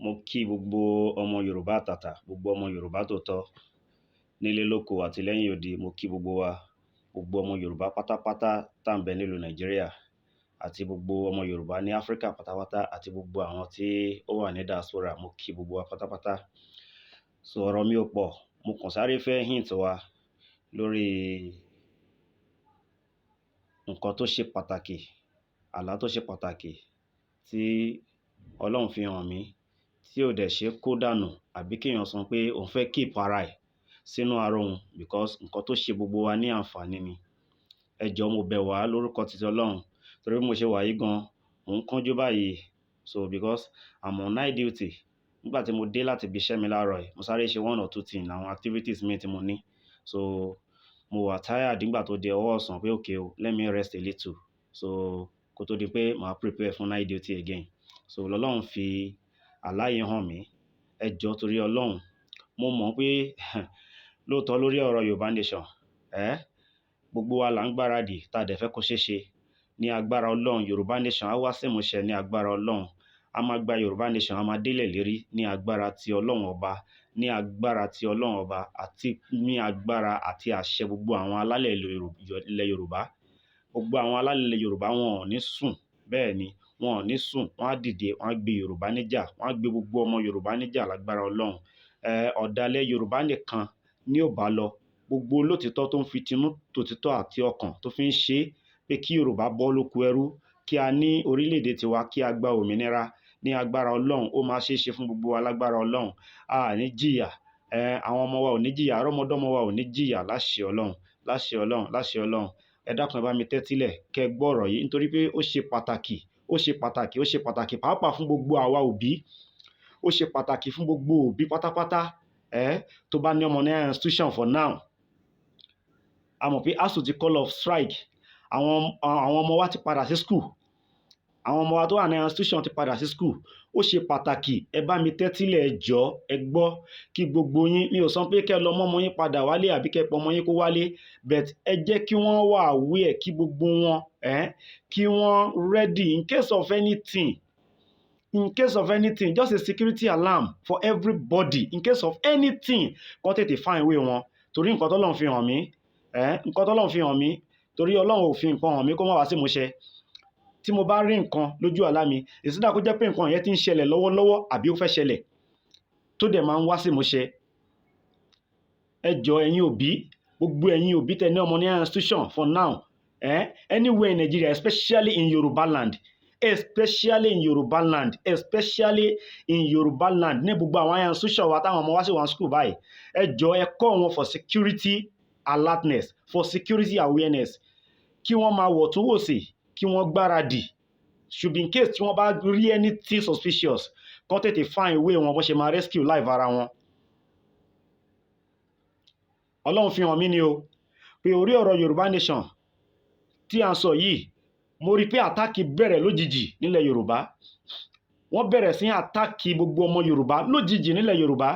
Mo kí gbogbo ọmọ Yorùbá àtàtà, gbogbo ọmọ Yorùbá tòótọ́ nílé lóko àti lẹ́yìn odi. Mo kí gbogbo wa, gbogbo ọmọ Yorùbá pátápátá tá ń bẹ nílùú Nàìjíríà àti gbogbo ọmọ Yorùbá ní Áfíríkà pátápátá àti gbogbo àwọn tí ó wà ní diaspora. Mo kí gbogbo wa pátápátá. So ọ̀rọ̀ mi ò pọ̀, mo kàn sáré fẹ́ hint wa lórí nǹkan tó ṣe pàtàkì, àlá tó ṣe pàtàkì tí Ọlọ́run fi hàn mí, tí ò dẹ̀ ṣe kó dànù àbí kéèyàn sọ pé òun fẹ́ keep ara ẹ̀ sínú ara òun, because nǹkan tó ṣe gbogbo wa ní àǹfààní ni. Ẹ jọ̀ọ́ mo bẹ̀ wá lórúkọ titi Ọlọ́run, torí bí mo ṣe wà yìí gan, mò ń kánjú báyìí. So because I'm on night duty. Nígbà tí mo dé láti ibi iṣẹ́ mi láàárọ̀ yìí, mo sáré ṣe one or two things, àwọn activities mi tí mo ní. So mo wà tired nígbà tó di ọwọ́ ọ̀sán pé okay o, let me rest a little. So kó tó di pé màá prepare fún night duty again. So lọ́lọ́run fi àlá yìí hàn mí. Ẹ jọ̀ọ́ torí Ọlọ́run, mo mọ̀ pé lóòótọ́ lórí ọ̀rọ̀ Yorùbá nation, gbogbo wa là ń gbáradì tá a dẹ̀ fẹ́ kó ṣeé ṣe. Ní agbára Ọlọ́run, Yorùbá nation á wá sí ìmúṣẹ ní agbára Ọlọ́run. A máa gba Yorùbá nation, a máa délẹ̀ lérí ní agbára ti Ọlọ́run ọba, ní agbára ti Ọlọ́run ọba àti ní agbára àti àṣẹ gbogbo àwọn alálẹ̀ ilẹ̀ Yorùbá. Gbogbo àwọn alálẹ̀ Yorùbá wọn ò ní sùn, bẹ́ẹ̀ ni wọn ò ní sùn, wọ́n á dìde, wọ́n á gbé Yorùbá níjà, wọ́n á gbé gbogbo ọmọ Yorùbá níjà lágbára Ọlọ́run. Ọ̀dàlẹ̀ Yorùbá nìkan ní ò bá lọ. Gbogbo olótìítọ́ tó ń fi tinú tòtítọ́ àti ọkàn tó fi ń ṣe pé kí Yorùbá bọ́ lóko ẹrú, kí a ní orílẹ̀-èdè tiwa, kí a gba òmìnira ní agbára Ọlọ́run. Ó máa ṣeé ṣe fún gbogbo wa lágbára Ọlọ́run. A ní jìyà, àwọn ọmọ wa ò ní jìyà, àrọ́mọdọ́mọ wa ò ní jìyà láṣẹ Ọlọ́run, láṣẹ Ọlọ́run, láṣẹ Ọlọ́run. Ẹ dákun ẹ bá mi tẹ́tílẹ̀ kẹ́ gbọ́ ọ̀rọ̀ yìí, nítorí pé ó ṣe pàtàkì, ó ṣe pàtàkì, ó ṣe pàtàkì pàápàá fún gbogbo àwa òbí. Ó ṣe pàtàkì fún gbogbo òbí pátápátá tó bá ní ọmọ ní institution for now. A mọ̀ pé ASUU ti call off strike. Àwọn ọmọ wa ti padà sí school. Àwọn ọmọ wa tó wà ní institution ti padà sí school. Ó ṣe pàtàkì, ẹ bá mi tẹ́tílẹ̀, ẹ jọ̀ọ́ ẹ gbọ́, kí gbogbo yín, mi ò sọ pé kẹ́ lọ mọ́ ọmọ yín padà wálé àbí kẹ́ pọ̀ ọmọ yín kó wálé, but ẹ jẹ́ kí wọ́n wà aware, kí gbogbo wọn kí wọ́n ready in case of anything. In case of anything, just a security alarm for everybody. In case of anything, kó tètè find way wọn. Torí nǹkan tọ́lọ́run fi hàn mí, nǹkan tọ́lọ́run fi hàn mí, torí Ọlọ́run ò fi nǹkan hàn mí kó má wá sí ìmúṣẹ. Tí mo bá rí nǹkan lójú àlá mi, ìsídà kó jẹ́ pé nǹkan yẹn ti ń ṣẹlẹ̀ lọ́wọ́lọ́wọ́ àbí ó fẹ́ ṣẹlẹ̀ tó dẹ̀ máa ń wá sí ìmúṣẹ. Ẹ jọ̀ọ́ ẹ̀yin òbí, gbogbo ẹ̀yin òbí tẹ́ ní ọmọ ní institution for now, anywhere in Nigeria, especially in Yoruba land, especially in Yoruba land, especially in Yoruba land, ní gbogbo àwọn institution wa táwọn ọmọ wá sí wọn school báyìí. Ẹ jọ̀ọ́ ẹ kọ́ wọn for security alertness, for security awareness, kí wọ́n máa wọ̀ tún wò sí, kí wọ́n gbáradì. Should be in case tí wọ́n bá rí anything suspicious, kán tètè find way wọn bó ṣe máa rescue life ara wọn. Ọlọ́run fi hàn mí ni o, pé orí ọ̀rọ̀ Yorùbá nation tí à ń sọ yìí, mo rí pé àtáàkì bẹ̀rẹ̀ lójijì nílẹ̀ Yorùbá. Wọ́n bẹ̀rẹ̀ sí àtáàkì gbogbo ọmọ Yorùbá lójijì nílẹ̀ Yorùbá.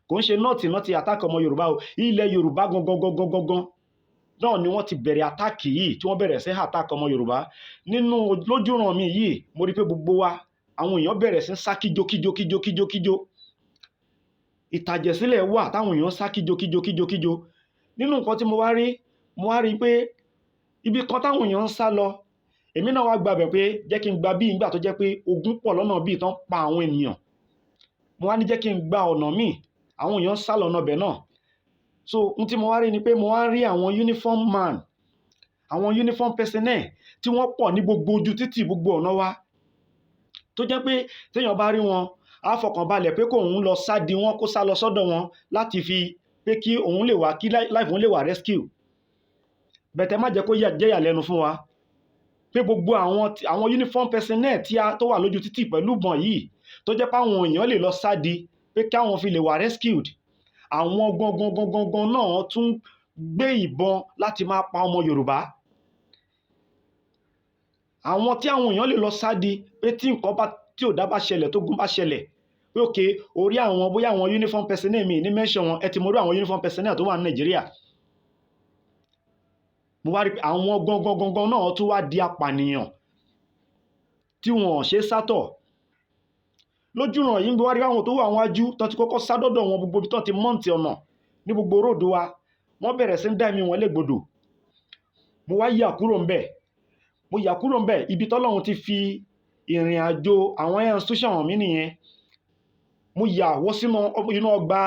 Kò ń ṣe nọ́ọ̀tì àtáàkì ọmọ Yorùbá o, ilẹ̀ Yorùbá gangan náà ni wọ́n ti bẹ̀rẹ̀ àtáàkì yìí, tí wọ́n bẹ̀rẹ̀ sí àtáàkì ọmọ Yorùbá. Nínú lójúràn mi yìí, mo rí pé gbogbo wa, àwọn èèyàn bẹ̀rẹ̀ sí sá kíjokíjo. Ìtàjẹ̀sílẹ̀ wà táwọn èèyàn sá kíjokíjo. Nínú nǹkan tí mo wá rí pé ibi kan táwọn èèyàn ń sá lọ, èmi náà wá gbàbẹ̀ pé jẹ́ kí n gba bí ìgbà tó jẹ́ pé ogun pọ̀ lọ́nà bí tán pa àwọn ènìyàn. Mo wá ní jẹ́ kí n gba ọ̀nà míì, àwọn èèyàn sá lọ́nà bẹ̀ náà. So ohun tí mo wá rí ni pé mo wá rí àwọn uniform man, àwọn uniform personnel tí wọ́n pọ̀ ní gbogbo ojú títì, gbogbo ọ̀nà wa, tó jẹ́ pé téèyàn bá rí wọn, á fọkàn balẹ̀ pé kó òun lọ sádi wọn, kó sá lọ sọ́dọ̀ wọn láti fi pé kí òun lè wà, kí life òun lè wà rescue. Bẹ̀tẹ̀ má jẹ́ kó jẹ́ ìyàlẹ́nu fún wa pé gbogbo àwọn uniform personnel tó wà lójú títì pẹ̀lú ìbọn yìí, tó jẹ́ pé àwọn èèyàn lè lọ sádi pé káwọn fi lè wà rescued, àwọn gangan náà tún gbé ìbọn láti máa pa ọmọ Yorùbá. Àwọn tí àwọn èèyàn lè lọ sádi pé tí nǹkan tí ò dá bá ṣẹlẹ̀, tó gun bá ṣẹlẹ̀, pé òkè orí àwọn bóyá àwọn uniform personnel mi ní mention wọn, ẹ ti mọ̀ orí àwọn uniform personnel tó wà ní Nàìjíríà. Mo wá rí pé àwọn gangan náà tún wá di apànìyàn tí wọn ò ṣe sátọ̀. lójúràn yìí ń bí wá rí àwọn tó wà wájú tó ti kọ́kọ́ sá dọ́dọ̀ wọn gbogbo ibi tó ti mọ́ǹtì ọ̀nà ní gbogbo róòdù wa wọ́n bẹ̀rẹ̀ sí ń dá ẹ̀mí wọn légbodò. Mo wá yà kúrò ńbẹ̀, mo yà kúrò ńbẹ̀, ibi tọ́lọ́run ti fi ìrìn àjò àwọn institution hàn mí nìyẹn. Mo yà wọ́ sínú inú ọgbà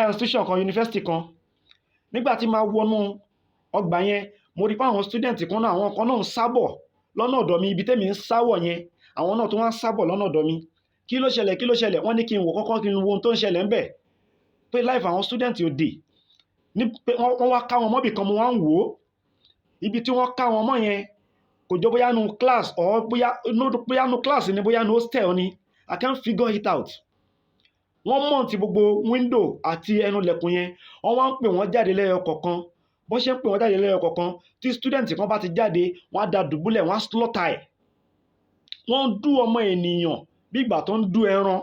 institution kan, yunifásitì kan. Nígbà tí máa wọnú ọgbà yẹn, mo rí pé àwọn student kan náà, àwọn kan náà ń sábọ̀ lọ́nà ọ̀dọ̀ mi, ibi tẹ́mi ń sáwọ̀ yẹn àwọn náà tó wá ń sábọ̀ lọ́nà ọ̀dọ̀ mi. Kí ló ṣẹlẹ̀ wọ́n ní kí n wò kọ́kọ́, kí n wo ohun tó ń ṣẹlẹ̀ ńbẹ̀, pé life àwọn student ò dé ní pé wọ́n wá ká wọn mọ́bì kan. Mo wá ń wò ó, ibi tí wọ́n ká wọn mọ́ yẹn kò jọ bóyá nu class or bóyá nu class ni, bóyá nu hostel ni. I can't figure it out. Wọ́n mọ̀ntì gbogbo window àti ẹnu lẹ̀kùn yẹn, wọ́n wá ń pè wọ́n jáde lẹ́yọ kọ̀ọ̀kan. Bó ṣe ń pè wọ́n jáde lẹ́yọ kọ̀ọ̀kan, tí student kan bá ti jáde wọ́n á da dùbúlẹ̀, wọ́n á slaughter ẹ̀. Wọ́n ń dú ọmọ ènìyàn bí ìgbà tó ń dú ẹran.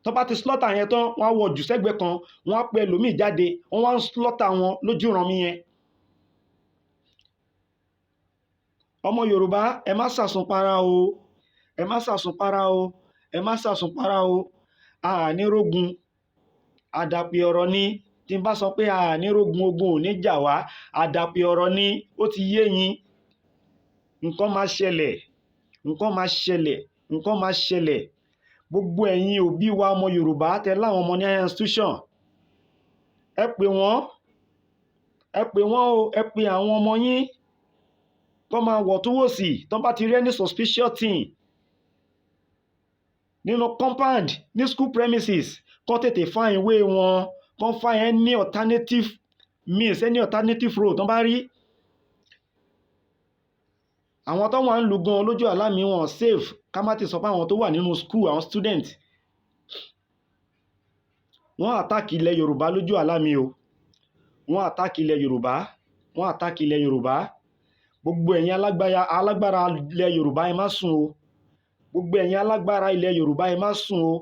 Tó bá ti slaughter yẹn tán, wọ́n á wọ jù sẹ́gbẹ̀ẹ́ kan, wọ́n á pe ẹlòmíì jáde, wọ́n wá ń slaughter wọn lójúran mi yẹn. Ọmọ Yorùbá, ẹ má sàsùnpara o, ẹ má sàsùnpara o, ẹ má sàsùnpara o. Ànírógun àdàpè ọ̀rọ̀ ni. Tí n bá sọ pé ànírógun, ogun ò ní jà wá, àdàpè ọ̀rọ̀ ni. Ó ti yé yín. Nǹkan máa ṣẹlẹ̀, nǹkan máa ṣẹlẹ̀, nǹkan máa ṣẹlẹ̀. Gbogbo ẹ̀yin òbí wa ọmọ Yorùbá tẹ láwọn ọmọ ní higher institution, ẹ pè wọ́n o, ẹ pè àwọn ọmọ yín kó máa wọ̀ tó wò sí. Tó bá ti rí any suspicious thing nínú compound, ní school premises, kó tètè find way wọn, kó find any alternative means, any alternative road tó bá rí. Àwọn tó wà ń lu gan lójú àlá mi wọn safe, ká má ti sọ pé àwọn tó wà nínú school, àwọn student. Wọ́n attack ilẹ̀ Yorùbá lójú àlá mi o. Wọ́n attack ilẹ̀ Yorùbá, wọ́n attack ilẹ̀ Yorùbá. Gbogbo ẹ̀yin alágbára ilẹ̀ Yorùbá ẹ má sùn o. Gbogbo ẹ̀yin alágbára ilẹ̀ Yorùbá ẹ má sùn o.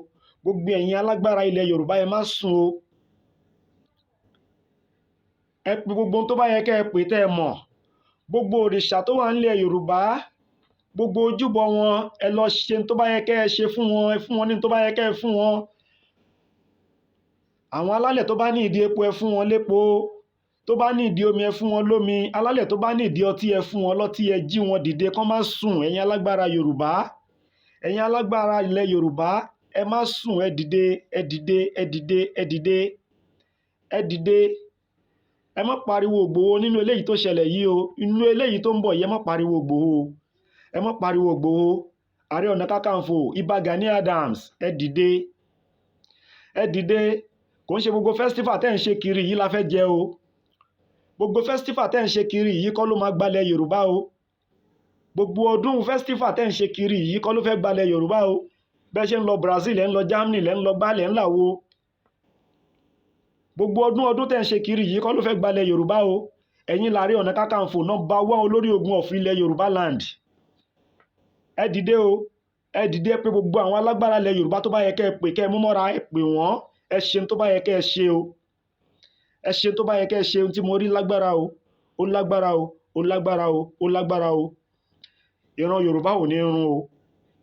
Gbogbo ẹ̀yin alágbára ilẹ̀ Yorùbá ẹ má sùn o. Ẹ pè gbogbo ohun tó bá yẹ kẹ́ ẹ pè tẹ́ ẹ mọ̀. Gbogbo òrìṣà tó wà nílẹ̀ Yorùbá, gbogbo ojúbọ wọn, ẹ lọ ṣe tó bá yẹ kẹ́ ẹ ṣe fún wọn, ẹ fún wọn ní tó bá yẹ kẹ́ ẹ fún wọn. Àwọn alálẹ̀ tó bá ní ìdí epo, ẹ fún wọn lépo. Tó bá ní ìdí omi, ẹ fún wọn lómi. Alálẹ̀ tó bá ní ìdí ọtí, ẹ fún wọn lọ́tí. Ẹ jí wọn dìde kán má sùn. Ẹ̀yin alágbára Yorùbá, ẹ̀yin alágbára ilẹ̀ Yorùbá, ẹ má sùn. Ẹ dìde, ẹ dìde, ẹ dìde, ẹ dìde, ẹ dìde. Ẹ má pariwo Ìgbòho nínú eléyìí tó ṣẹlẹ̀ yìí o. Inú eléyìí tó ń bọ̀ yìí, ẹ má pariwo Ìgbòho. Ẹ má pariwo Ìgbòho. Ààrẹ Ọ̀nà Kakanfò, Ìbà Gani Adams, ẹ dìde, ẹ dìde. Kò ń ṣe gbogbo festival tẹ́ ń ṣe kiri yìí la fẹ́ jẹ o. Gbogbo festival tẹ́ ń ṣe kiri yìí kọ́ ló máa gbalẹ̀ Yorùbá o. Gbogbo ọdún festival tẹ́ ń ṣe kiri yìí kọ́ ló fẹ́ gbalẹ̀ Yorùbá o. Bẹ́ẹ̀ ṣe ń lọ Brazil, ẹ̀ ń lọ Germany, lẹ́ ń lọ gbálẹ̀ ńlá wo. Gbogbo ọdún tẹ́ ń ṣe kiri yìí kọ́ ló fẹ́ gbalẹ̀ Yorùbá o. Ẹ̀yin l'Ààrẹ Ọ̀nà Kakanfò number 1 olórí ogun of ilẹ̀ Yorùbá land. Ẹ dìde o, ẹ dìde pé gbogbo àwọn alágbára ilẹ̀ Yorùbá tó bá yẹ kẹ́ ẹ pè, kẹ́ ẹ mú mọ́ra, ẹ pè wọ́n. Ẹ ṣe tó bá yẹ kẹ́ ẹ ṣe o. Ẹ ṣe tó bá yẹ kẹ́ ẹ ṣe. Ohun tí mo rí lágbára o, ó lágbára o, ó lágbára o, ó lágbára o. Ìran Yorùbá ò ní run o.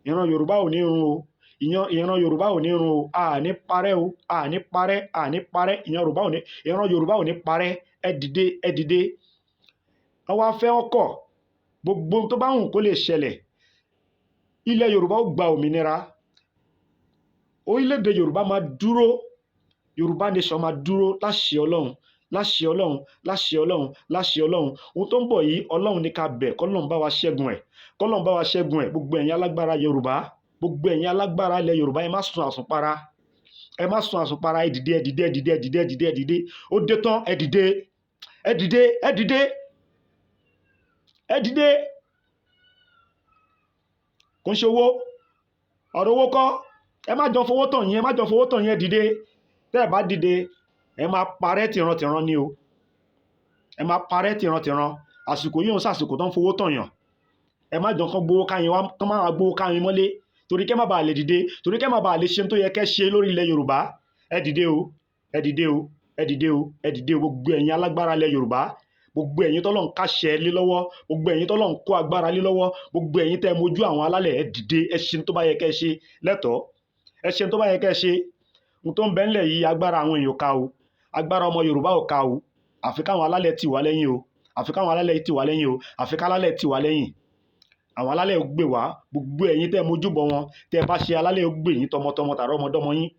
Ìran Yorùbá ò ní run o. Ìran Yorùbá ò ní run o. Àní parẹ́ o, àní parẹ́, àní parẹ́. Ìran Yorùbá ò ní parẹ́. Ẹ dìde, ẹ dìde. Wọ́n wá fẹ́ ọkọ̀. Gbogbo tó bá wùn kó lè ṣẹlẹ̀. Ilẹ̀ Yorùbá ó gba òmìnira. Orílẹ̀-èdè Yorùbá máa dúró. Yorùbá nation máa dúró láṣẹ Ọlọ́run, láṣẹ Ọlọ́run, láṣẹ Ọlọ́run, láṣẹ Ọlọ́run. Ohun tó ń bọ̀ yìí, Ọlọ́run ní ká bẹ̀, k'Ọlọ́run bá wa ṣẹ́gun ẹ̀, k'Ọlọ́run bá wa ṣẹ́gun ẹ̀. Gbogbo ẹ̀yin alágbára Yorùbá, gbogbo ẹ̀yin alágbára ilẹ̀ Yorùbá, ẹ má sùn àsùnpara. Ẹ má sùn àsùnpara. Ẹ dìde, ẹ dìde, ẹ dìde, ẹ dìde, ẹ dìde, ẹ dìde. Ó dé tán, ẹ dìde, ẹ dìde, ẹ dìde, ẹ dìde. Kò ń ṣe owó, ọ̀rọ̀ owó kọ́. Ẹ má jọ fowó tàn yín, ẹ má jọ fowó tàn yín. Ẹ dìde. Tẹ́ ẹ bá dìde, ẹ máa parẹ́ tìrantìran ni o. Ẹ máa parẹ́ tìrantìran. Àsìkò yìí ń sàsìkò tó ń fowó tàn yàn. Ẹ má jọ kán gbowó káyín wá, kán máa gbowó káyín mọ́lé. Torí kẹ́ má bàa lè dìde, torí kẹ́ má bàa lè ṣe tó yẹ kẹ́ ṣe lórí ilẹ̀ Yorùbá. Ẹ dìde o, ẹ dìde o, ẹ dìde o, ẹ dìde o. Gbogbo ẹ̀yin alágbára ilẹ̀ Yorùbá, gbogbo ẹ̀yin tọ́lọ́run káṣẹ lé lọ́wọ́, gbogbo ẹ̀yin tọ́lọ́run kó agbára lé lọ́wọ́, gbogbo ẹ̀yin tẹ́ mojú àwọn alálẹ̀ ẹ dìde, ẹ ṣe tó bá yẹ kẹ́ ṣe lẹ́tọ̀ọ́, ẹ ṣe tó bá yẹ kẹ́ ṣe. Ohun tó ń bẹ ńlẹ̀ yìí agbára àwọn èèyàn ká o, agbára ọmọ Yorùbá ò ká o, àfi káwọn alálẹ̀ tì wá lẹ́yìn o, àfi káwọn alálẹ̀ tì wá lẹ́yìn o, àfi kálálẹ̀ tì wá lẹ́yìn. Àwọn alálẹ̀ gbè wá, gbogbo ẹ̀yin tẹ́ mojúbọ wọn, tẹ́ bá ṣe alálẹ̀ gbè yín tọmọtọmọ tààrọ ọmọdọ́mọ yín.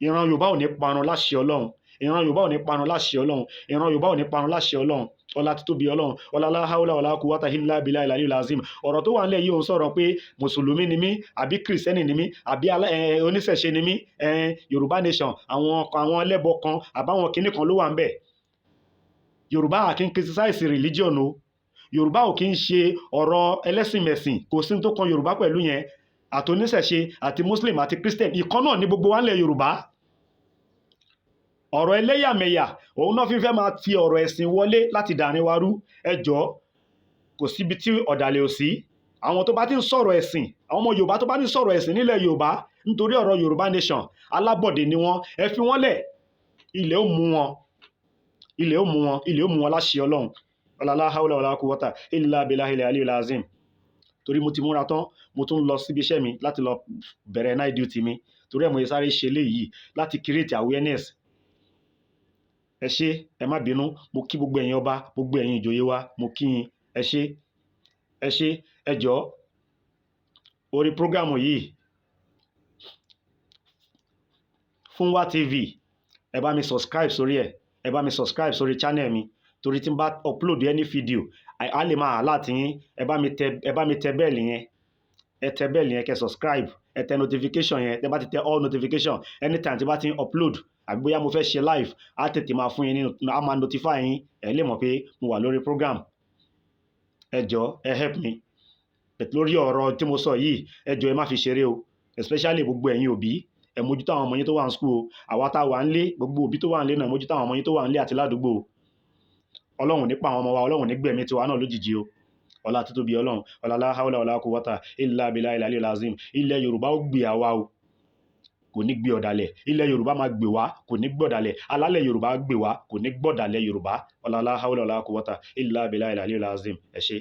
Ìran Yorùbá ò ní parun láṣẹ Ọlọ́run, ìran Yorùbá ò ní parun láṣẹ Ọlọ́run, ìran Yorùbá ò ní parun láṣẹ Ọlọ́run. Ọlá títóbi Ọlọ́run, ọlá la hawla wala quwwata illa billahi al-aliyyil azim. Ọ̀rọ̀ tó wà nílẹ̀ yìí ò ń sọ̀rọ̀ pé mùsùlùmí ni mí àbí kìrìsìtẹ́nì ni mí àbí oníṣẹ̀ṣe ni mí, Yorùbá nation àwọn ẹlẹ́bọ kan àbáwọn kinní kan ló wà ń bẹ̀. Yorùbá à kí ń criticize religion o, Yorùbá ò kí ń ṣe ọ̀rọ̀ ẹlẹ́sìnmẹ̀sìn, kò sí tó kan Yorùbá pẹ̀lú yẹn. Àti oníṣẹ̀ṣe àti muslim àti christian ìkan náà ní gbogbo wa ńlẹ̀ Yorùbá. Ọ̀rọ̀ ẹlẹ́yàmẹ̀yà òun náà fífẹ́ máa ti ọ̀rọ̀ ẹ̀sìn wọlé láti dàrin wa rú. Ẹ jọ̀ọ́, kò síbi tí ọ̀dàlẹ̀ ò sí. Àwọn tó bá ti ń sọ̀rọ̀ ẹ̀sìn, àwọn ọmọ Yorùbá tó bá ti ń sọ̀rọ̀ ẹ̀sìn nílẹ̀ Yorùbá nítorí ọ̀rọ̀ Yorùbá nation, alábọ̀dé ni wọ́n. Ẹ fi wọ́n lẹ̀, ilẹ̀ ó mú wọn, ilẹ̀ ó mú wọn, ilẹ̀ ó mú wọn láṣẹ Ọlọ́run. La hawla wala quwwata illa billahi al-aliyyil azim. Torí mo ti múra tán, mo tún lọ síbi iṣẹ́ mi láti lọ bẹ̀rẹ̀ night duty mi, torí ẹ̀ mo sáré ṣe léyìí láti create awareness. Ẹ ṣé, ẹ má bínú, mo kí gbogbo ẹ̀yin ọba, gbogbo ẹ̀yin ìjòyè wa, mo kí yín. Ẹ ṣé, ẹ ṣé, ẹ jọ̀ọ́, orí prógrámù yìí Funwa TV, ẹ bá mi subscribe sórí ẹ̀, ẹ bá mi subscribe sórí channel mi, torí tí n bá upload any video a lè máa láti yín. Ẹ bá mi tẹ bẹ́ẹ̀lì yẹn, ẹ tẹ bẹ́ẹ̀lì yẹn, kẹ́ subscribe, ẹ tẹ notification yẹn, tẹ bá ti tẹ all notification, anytime tí bá ti upload àgbéyà mo fẹ́ ṣe live, á tètè máa fún yín nínú, á máa notify yín, ẹ lè mọ̀ pé mo wà lórí program. Ẹ jọ̀ọ́, ẹ help me lórí ọ̀rọ̀ tí mo sọ yìí. Ẹ jọ̀ọ́, ẹ má fi ṣeré o, especially gbogbo ẹ̀yin òbí, ẹ mójútó àwọn ọmọ yín tó wà ní school o. Àwa tá wà nílé, gbogbo òbí tó wà nílé náà mójútó àwọn ọmọ yín tó wà nílé àti ládùúgbò. Ọlọ́run ní pa àwọn ọmọ wa, Ọlọ́run ní gbẹ̀mí tiwa náà lójijì o. Ọlá títóbi Ọlọ́run, ọlá la hawla wala quwwata illa billahi al-aliyyil azim. Ilẹ̀ Yorùbá ó gbé àwa o, kò ní gbé ọ̀dàlẹ̀. Ilẹ̀ Yorùbá máa gbé wa, kò ní gbọ̀dàlẹ̀. Alálẹ̀ Yorùbá gbé wa, kò ní gbọ̀dàlẹ̀ Yorùbá. Ọlá la hawla wala quwwata illa billahi al-aliyyil azim. Ẹ ṣé.